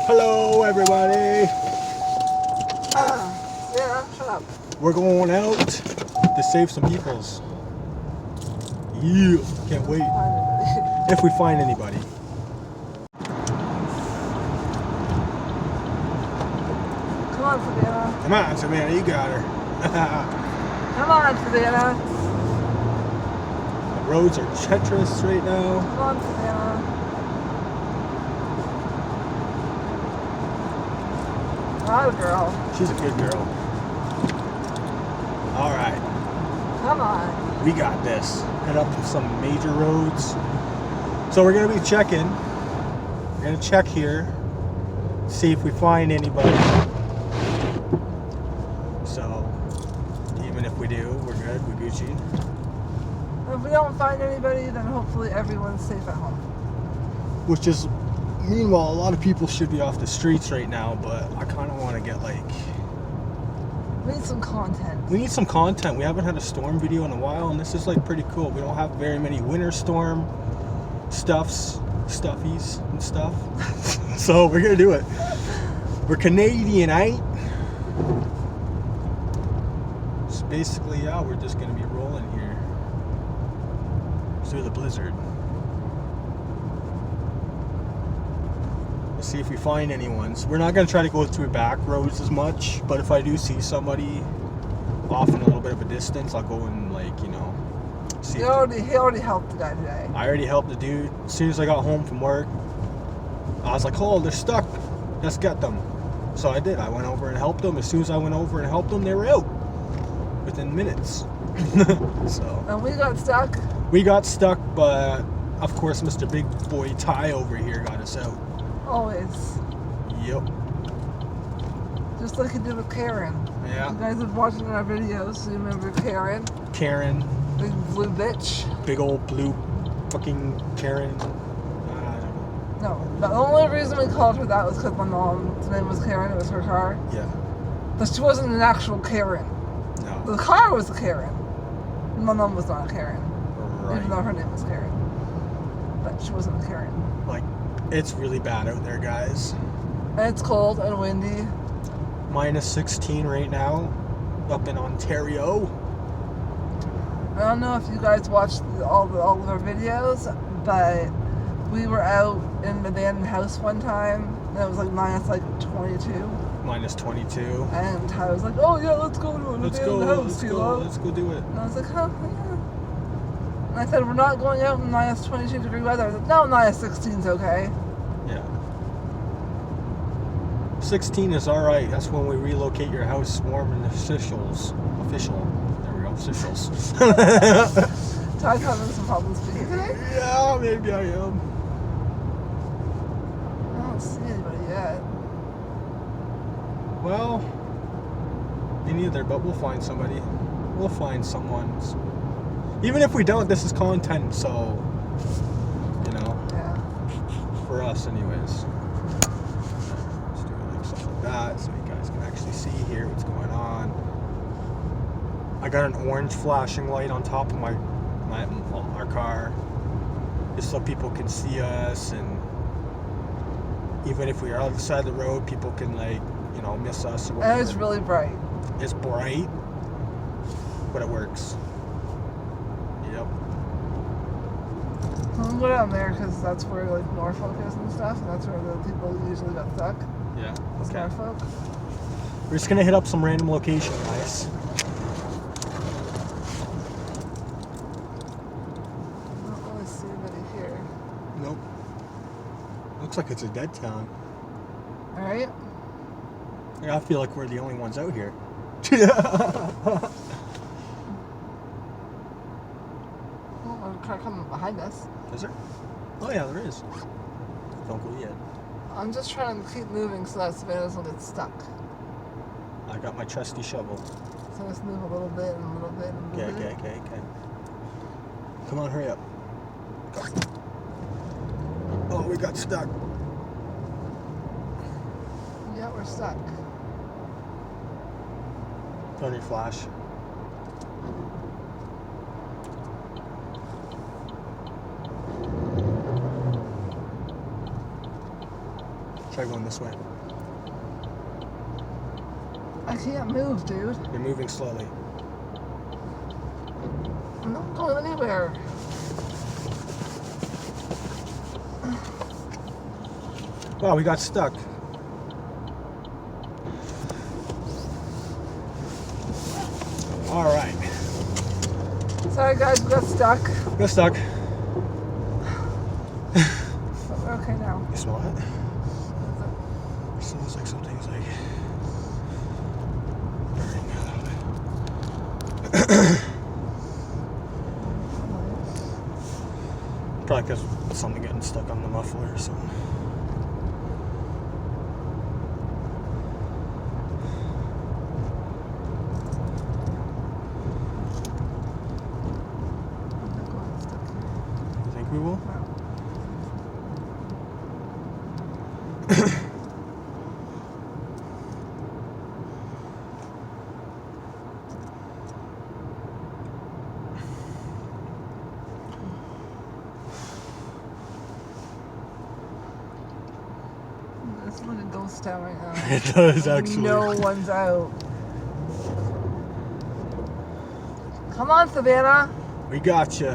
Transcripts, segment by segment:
Hello, everybody. Yeah, shut up. We're going out to save some peoples. Yeah, can't wait. If we find anybody. Come on, Savannah. Come on, Savannah, you got her. Come on, Savannah. The roads are treacherous right now. Come on, Savannah. Not a girl. She's a good girl. All right, Come on. we got this. Head up to some major roads. So we're gonna be checking. We're gonna check here, see if we find anybody. So even if we do, we're good. We're Gucci. If we don't find anybody, then hopefully everyone's safe at home. Which is, meanwhile, a lot of people should be off the streets right now, but I kind of want to get like... We need some content. We need some content. We haven't had a storm video in a while, and this is like pretty cool. We don't have very many winter storm stuffies and stuff. So we're going to do it. We're Canadian, eh? So basically, yeah, we're just going to be rolling here through the blizzard. See if we find anyone. So we're not going to try to go through back roads as much, but if I do see somebody off in a little bit of a distance, I'll go and, like, you know, see. He already helped the guy today. I already helped the dude. As soon as I got home from work, I was like, oh, they're stuck. Let's get them. So I did. I went over and helped them. As soon as I went over and helped them, they were out within minutes. So. And we got stuck. We got stuck, but of course, Mr. Big Boy Ty over here got us out. Always. Yep. Just like he did with Karen. Yeah. You guys have been watching our videos, so you remember Karen? Karen. Big blue bitch. Big old blue fucking Karen. I don't know. No, the only reason we called her that was because my mom's name was Karen. It was her car. Yeah. But she wasn't an actual Karen. No. The car was a Karen. My mom was not a Karen. Right. Even though her name was Karen. But she wasn't a Karen. Like, it's really bad out there, guys. And it's cold and windy. Minus 16 right now up in Ontario. I don't know if you guys watched all of our videos, but we were out in the abandoned house one time, and it was like minus like 22. Minus 22. And I was like, oh yeah, let's go to an abandoned house, Let's go do it. And I was like, huh, yeah. And I said, we're not going out in minus 22 degree weather. I was like, no, minus 16's okay. Yeah. 16 is alright. That's when we relocate your house warm and official. There we go, officials. Ty's having some problems speaking today? Yeah, maybe I am. I don't see anybody yet. Well, me neither, but we'll find somebody. We'll find someone. Even if we don't, this is content, so, you know, Yeah. for us anyways. Let's do it like something like that so you guys can actually see here what's going on. I got an orange flashing light on top of our car, just so people can see us, and even if we are on the side of the road, people can, like, you know, miss us or whatever. And it's really bright. It's bright, but it works. Yep. We'll go down there because that's where like Norfolk is and stuff, and that's where the people usually got stuck. Yeah. It's Okay. Norfolk. We're just gonna hit up some random location, guys. I don't really see anybody here. Nope. Looks like it's a dead town. Alright. I feel like we're the only ones out here. Oh, there's a car coming behind us. Is there? Oh yeah, there is. Don't go yet. I'm just trying to keep moving so that Savannah doesn't get stuck. I got my trusty shovel. So just move a little bit and a little bit and a little bit. Okay. Come on, hurry up. Oh, we got stuck. Yeah, we're stuck. Turn your flash. Try going this way. I can't move, dude. You're moving slowly. I'm not going anywhere. Wow, we got stuck. All right. Sorry, guys, we got stuck. Got stuck. But we're okay now. You smell it? It smells like something's like burning out. Probably because something getting stuck on the muffler or something. You think we will? It's like a ghost town right now. It does actually. No one's out. Come on, Savannah. We got you.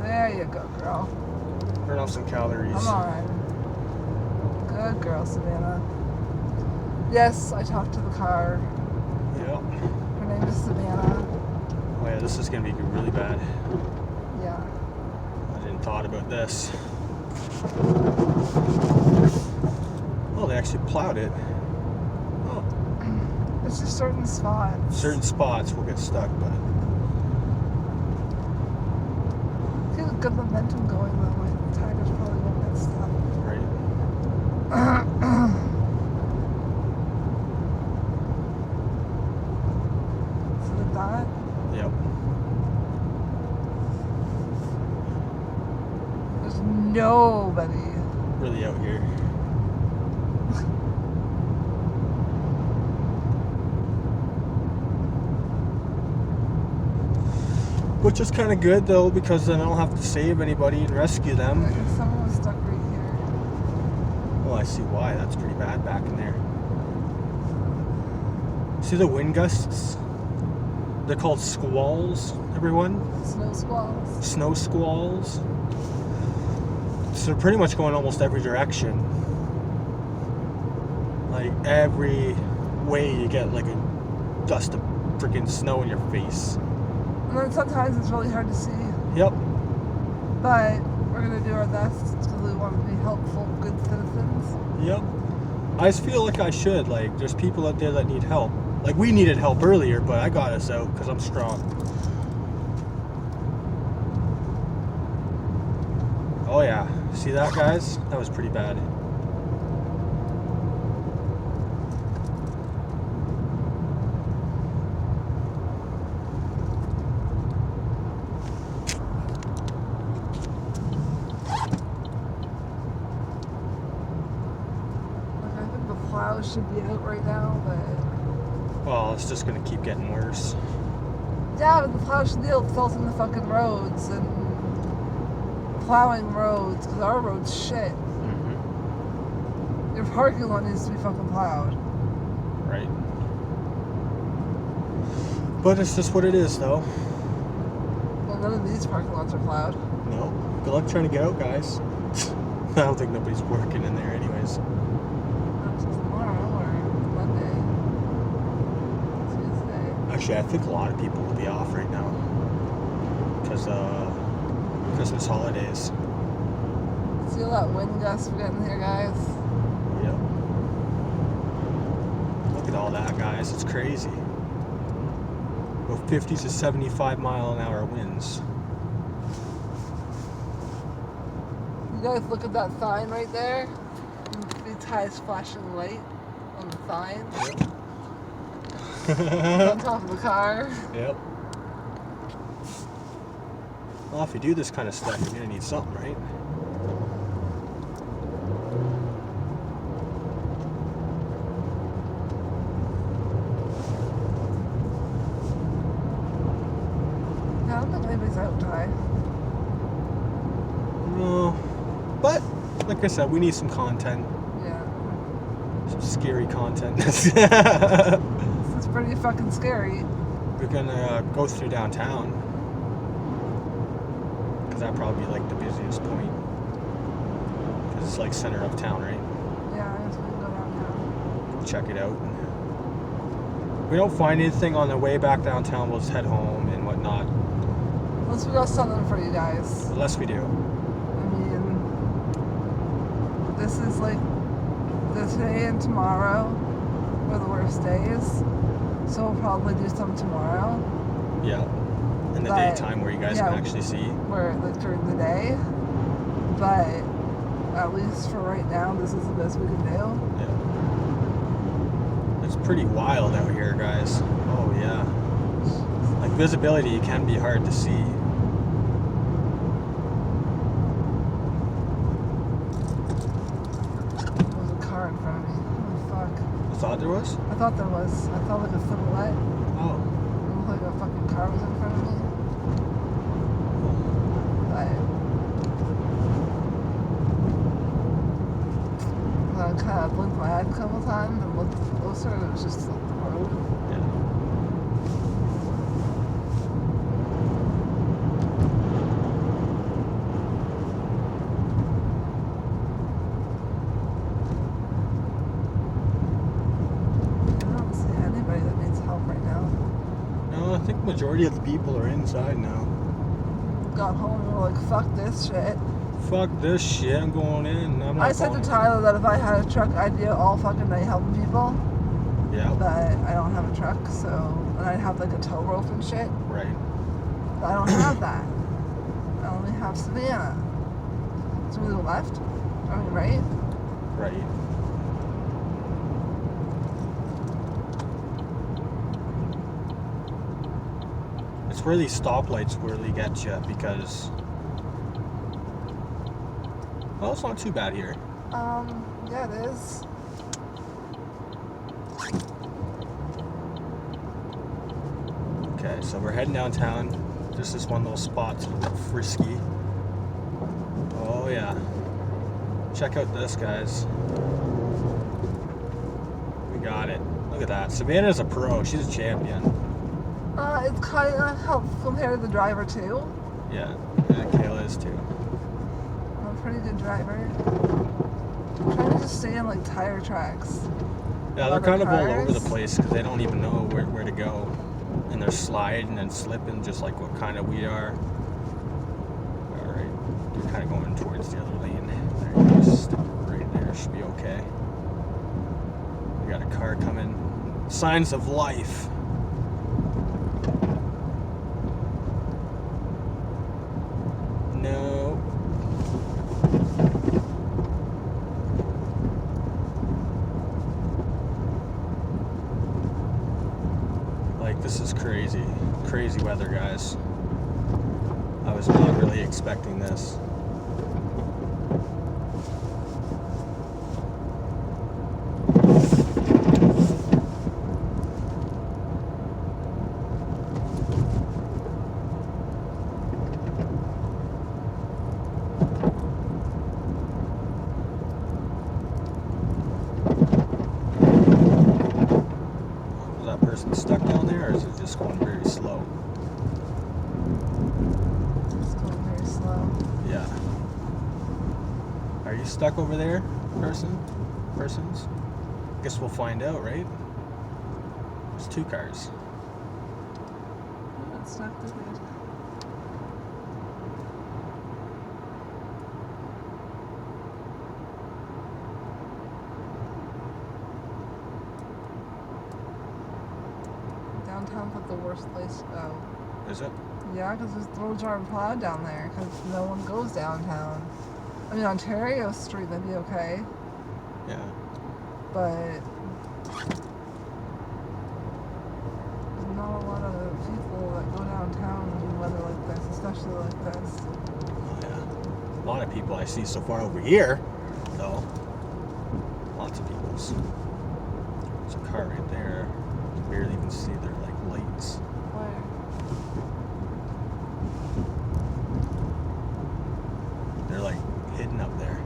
There you go, girl. Burn off some calories. Come on. Good girl, Savannah. Yes, I talked to the car. Yep. Her name is Savannah. Oh yeah, this is gonna be really bad. Yeah. I didn't thought about this. Oh, they actually plowed it. Oh. It's just certain spots. Certain spots will get stuck, but Get a good momentum going though. My tires probably won't get stuck. right. So did that? Yep. There's nobody. Really out here. Which is kind of good though, because then I don't have to save anybody and rescue them. Like, if someone was stuck right here. Oh, I see why. That's pretty bad back in there. See the wind gusts? They're called squalls, everyone. Snow squalls. Snow squalls. So they're pretty much going almost every direction. Like every way you get like a dust of freaking snow in your face. And then sometimes it's really hard to see. Yep. But we're going to do our best because we want to be helpful, good citizens. Yep. I just feel like I should. Like, there's people out there that need help. Like, we needed help earlier, but I got us out because I'm strong. Oh, yeah. See that, guys? That was pretty bad. Plows should be out right now, but Well, it's just going to keep getting worse. yeah, but the plows should be out filling the fucking roads and plowing roads because our road's shit. Mm-hmm. Your parking lot needs to be fucking plowed. Right. But it's just what it is, though. Well, none of these parking lots are plowed. No. Good luck trying to get out, guys. I don't think nobody's working in there, anyways. Not till tomorrow or Monday, Tuesday. Actually, I think a lot of people will be off right now because Christmas holidays. See all that wind gust we're getting here, guys? Yep. Look at all that, guys. It's crazy. About 50 to 75-mile-an-hour winds. You guys look at that sign right there? The tires flashing light on the sign. Yep. On top of the car. Yep. Well, if you do this kind of stuff, you're gonna need something, right? I don't think anybody's out, Ty. No. But, like like I said, we need some content. Yeah. Some scary content. This is pretty fucking scary. We're gonna go through downtown. Because that'd probably be like the busiest point. Because it's like center of town, right? Yeah, I guess we can go downtown. Check it out. If we don't find anything on the way back downtown, we'll just head home and whatnot. Unless we got something for you guys. Unless we do. I mean, this is like the today and tomorrow were the worst days. So we'll probably do some tomorrow. Yeah. In the But, daytime where you guys yeah, can actually see. Where like during the day. But at least for right now, this is the best we can do. Yeah. It's pretty wild out here, guys. Oh, yeah. Like, visibility can be hard to see. There's a car in front of me. Holy fuck. I thought there was? I thought there was. I thought like a silhouette. Oh. It looked like a fucking car was in front of me. But I kind of blinked my head a couple times and looked closer and it was just like the road. Yeah. I don't see anybody that needs help right now. No, I think majority of the people are inside now. Got home and were like, fuck this shit. Fuck this shit, I'm going in. I'm not I said to going in. Tyler that if I had a truck, I'd be out all fucking night helping people. Yeah. But I don't have a truck, so. And I'd have like a tow rope and shit. Right. But I don't have that. I only have Savannah. So we go left? I mean, right? Right. It's where these stoplights really get you because, well, it's not too bad here. Yeah, it is. Okay, so we're heading downtown. This is one little spot's a little frisky. Oh yeah. Check out this, guys. We got it. Look at that. Savannah's a pro. She's a champion. It's kind of helpful compared to the driver, too. Yeah, and Kayla is too. I'm a pretty good driver. I'm trying to just stay on, like, tire tracks. Yeah, they're Other kind of all over the cars. place because they don't even know where to go. And they're sliding and slipping just like what kind of we are. Alright, you're kind of going towards the other lane. There you go, just stop right there, should be okay. We got a car coming. Signs of life. No. Like, this is crazy. Crazy weather, guys. I was not really expecting this. Was that person stuck down there, or is it just going very slow? It's going very slow. Yeah. Are you stuck over there, persons? Guess we'll find out, right? There's two cars. I'm not stuck to it. Downtown's like the worst place to go. Is it? Yeah, because the roads aren't plowed down there because no one goes downtown. I mean, Ontario Street, that'd be okay, Yeah. but there's not a lot of people that go downtown in weather like this, especially like this. Oh, yeah. A lot of people I see so far over here, though. Lots of people's. There's a car right there. You can barely even see their like lights. Where? They're like hidden up there.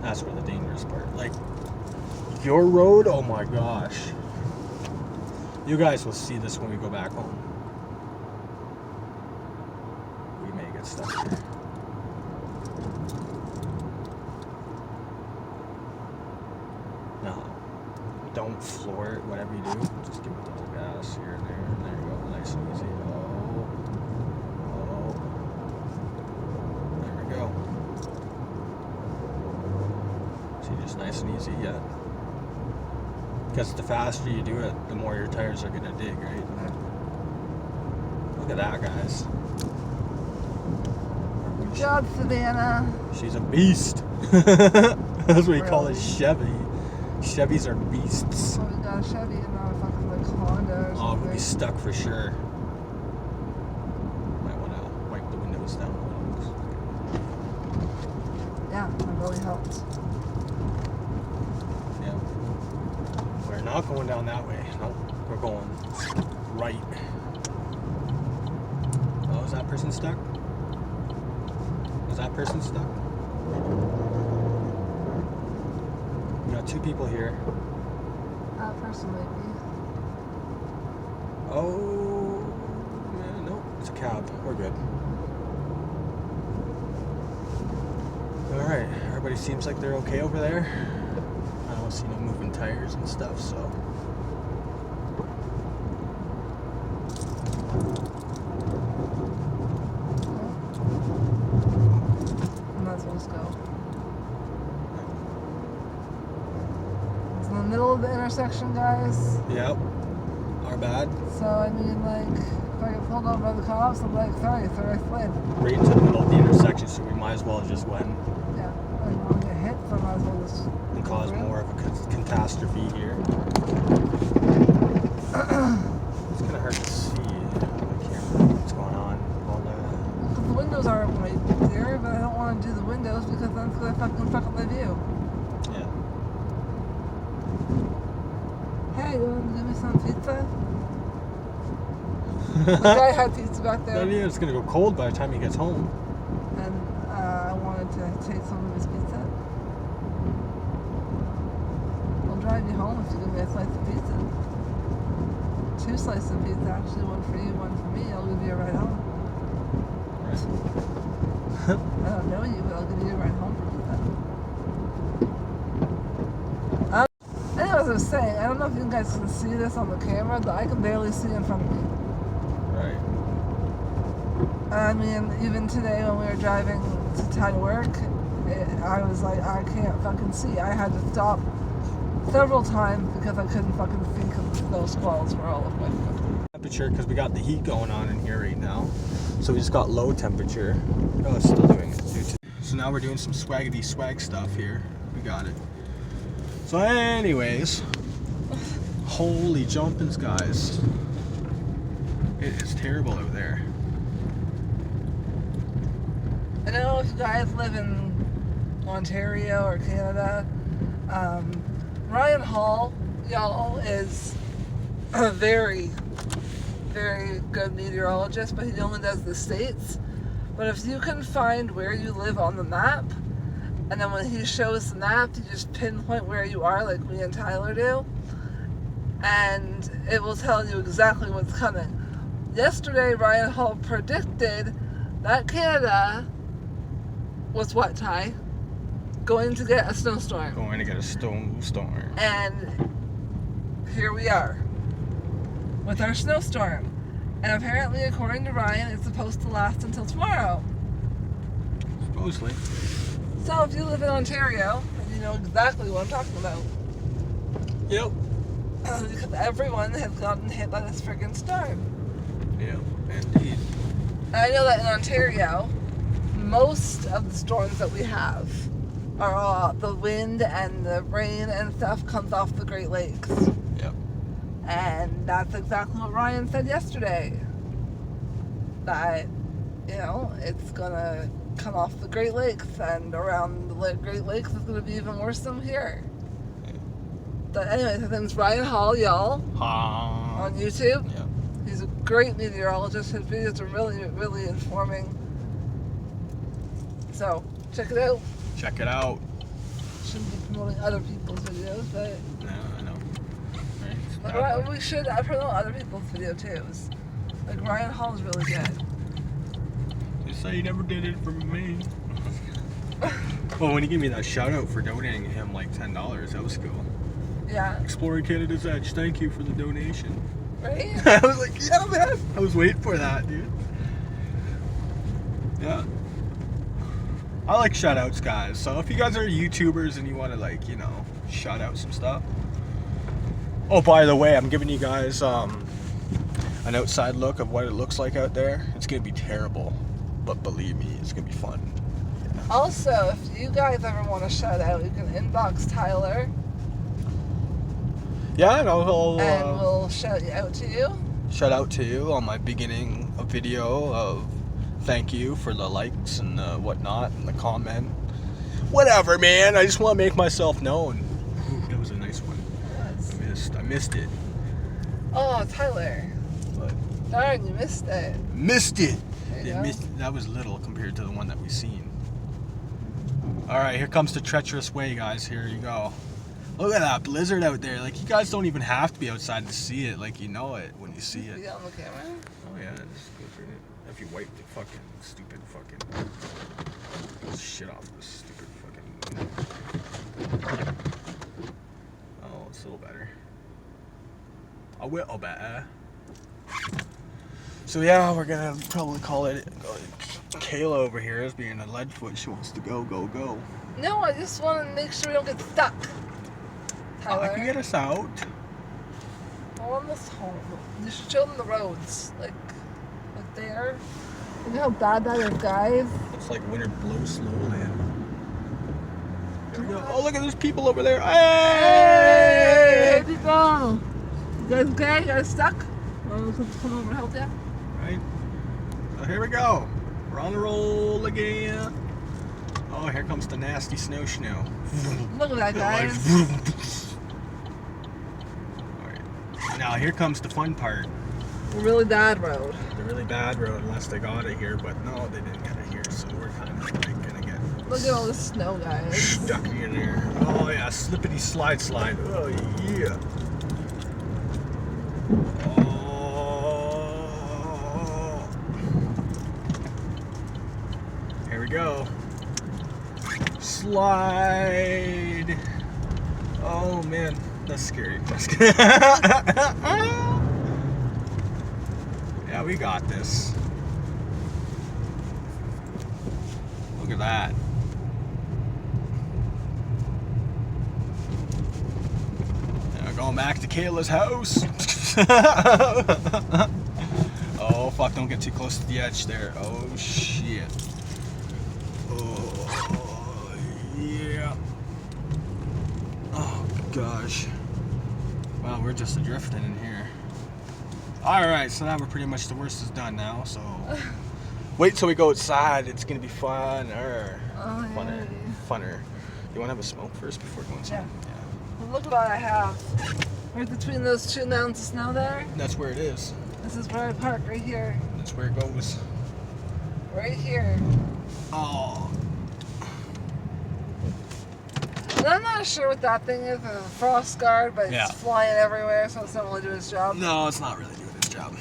That's where the dangerous part. Like, your road, oh my gosh. You guys will see this when we go back home. We may get stuck here. No. Don't floor it, whatever you do. Just give it a little gas here and there. And there you go. Nice and easy. Oh. There we go. See, just nice and easy, yeah. Because the faster you do it, the more your tires are going to dig, right? Look at that, guys. Good job, Savannah. She's a beast. That's what you call a Chevy. Chevys are beasts. Oh, we got a Chevy and not a fucking like Honda or Oh, something. we'll be stuck for sure. Might want to wipe the windows down. Yeah, that really helped. Yeah. We're not going down that way. Nope. We're going right. Oh, is that person stuck? Was that person stuck? We got 2 people here. That person maybe. Oh, yeah, no, it's a cab. We're good. All right, everybody seems like they're okay over there. I don't see no moving tires and stuff, so. Might as well just go. It's in the middle of the intersection, guys. Yep. Our bad. So, I mean, like, if I get pulled over by the cops, I'm like, sorry, third lane. Right into the middle of the intersection, so we might as well just win Yeah, I don't want to get hit, so I might as well just. and cause more of a catastrophe here. It's gonna hurt to see. I can't remember what's going on. Because the windows aren't right there, but I don't want to do the windows because then it's going to fucking fuck up my view. Yeah. Hey, you want to give me some pizza? The guy had pizza back there, Yeah, it's gonna go cold by the time he gets home. and I wanted to take some of his pizza. I'll drive you home if you give me a slice of pizza. 2 slices of pizza, actually, one for you, one for me. I'll give you a ride home. Right. I don't know you, but I'll give you a ride home for pizza. Anyway, as I was saying, I don't know if you guys can see this on the camera, but I can barely see in front of me. Right. I mean, even today when we were driving to work, I was like, I can't fucking see. I had to stop several times because I couldn't fucking see because those squalls were all over my foot. Temperature, because we got the heat going on in here right now. So we just got low temperature. Oh, it's still doing it. So now we're doing some swaggity swag stuff here. We got it. So anyways, holy jumpins', guys. It is terrible out there. I know if you guys live in Ontario or Canada, Ryan Hall, y'all, is a very, very good meteorologist, but he only does the States. But if you can find where you live on the map, and then when he shows the map, you just pinpoint where you are, like me and Tyler do, and it will tell you exactly what's coming. Yesterday, Ryan Hall predicted that Canada was what, Ty? Going to get a snowstorm. Going to get a storm. And here we are with our snowstorm. And apparently, according to Ryan, it's supposed to last until tomorrow. Supposedly. So if you live in Ontario, you know exactly what I'm talking about. Yep. Because everyone has gotten hit by this friggin' storm. Yep, indeed. And I know that in Ontario, most of the storms that we have are all the wind and the rain and stuff comes off the Great Lakes. Yep. And that's exactly what Ryan said yesterday. That, you know, it's gonna come off the Great Lakes, and around the Great Lakes it's gonna be even worse than here. But anyways, his name's Ryan Hall, y'all, on YouTube. Yep. He's a great meteorologist. His videos are really, really informing. So, check it out. Check it out. shouldn't be promoting other people's videos, but No, I know. Right? like, we should promote other people's video too. Like Ryan Hall is really good. You say you never did it for me. Well, when you gave me that shout out for donating him like $10, that was cool. Yeah. Exploring Canada's Edge, thank you for the donation. Right? I was like, yeah, man. I was waiting for that, dude. Yeah. I like shout outs, guys. So if you guys are YouTubers and you want to, like, you know, shout out some stuff. Oh, by the way, I'm giving you guys an outside look of what it looks like out there. It's going to be terrible. But believe me, it's going to be fun. Yeah. Also, if you guys ever want to shout out, you can inbox Tyler. Yeah, and and we'll shout out to you. Shout out to you on my beginning of video of thank you for the likes and the whatnot and the comment. Whatever, man. I just want to make myself known. Ooh, that was a nice one. Yes. I missed it. Oh, Tyler. What? Darn, you missed it. Missed it. There you go. That was little compared to the one that we seen. All right, here comes the treacherous way, guys. Here you go. Look at that blizzard out there. Like, you guys don't even have to be outside to see it. Like, you know it when you see it. Yeah, on the camera. Oh yeah, just go through it. If you wipe the fucking stupid fucking shit off this stupid fucking. Oh, it's a little better. A little better. So yeah, we're gonna probably call it. Kayla over here is being a leadfoot. She wants to go. No, I just want to make sure we don't get stuck. Tyler. I can get us out. We're almost home. You should show them the roads, like there. You know how bad that is, guys? Looks like winter blows slowly in. Here we go. Oh, look at those people over there. Hey! Where'd you go? You guys okay? You guys stuck? Want to come over and help you? Right. So here we go. We're on the roll again. Oh, here comes the nasty snow. Look at that, guys. Alright. Now here comes the fun part. A really bad road. The really bad road, unless they got it here, but no, they didn't get it here, so we're kind of like gonna get Look at all the snow, guys. stuck in there. Oh yeah, slippity slide. Oh yeah. Oh. Here we go. Slide. Oh man, that's scary. Yeah, we got this. Look at that. Now going back to Kayla's house. Oh fuck, don't get too close to the edge there. Oh shit. Oh yeah. Oh gosh. Wow, we're just drifting in here. Alright, so now we're pretty much, the worst is done now, so wait till we go outside, it's gonna be funner. Oh, yeah. Funner. You wanna have a smoke first before going inside? Yeah. Well, look what I have. Right between those two mountains of snow there. That's where it is. This is where I park, right here. That's where it goes. Right here. Oh. And I'm not sure what that thing is, a frost guard, but Yeah. it's flying everywhere, so it's not really doing its job. No, it's not really doing its job.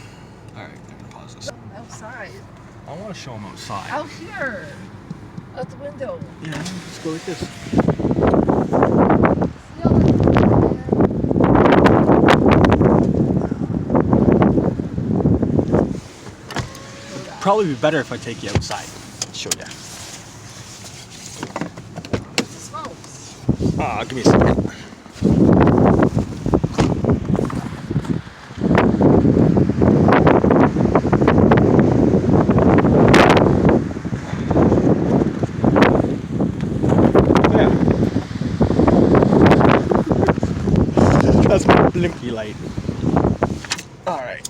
Alright, I'm gonna pause this. Outside. I wanna show them outside. Out here. Out the window. Yeah, let's go like this. See all that- Probably be better if I take you outside. Show ya. There's the smokes. Give me a second. Yeah. That's my blinky light. Alright.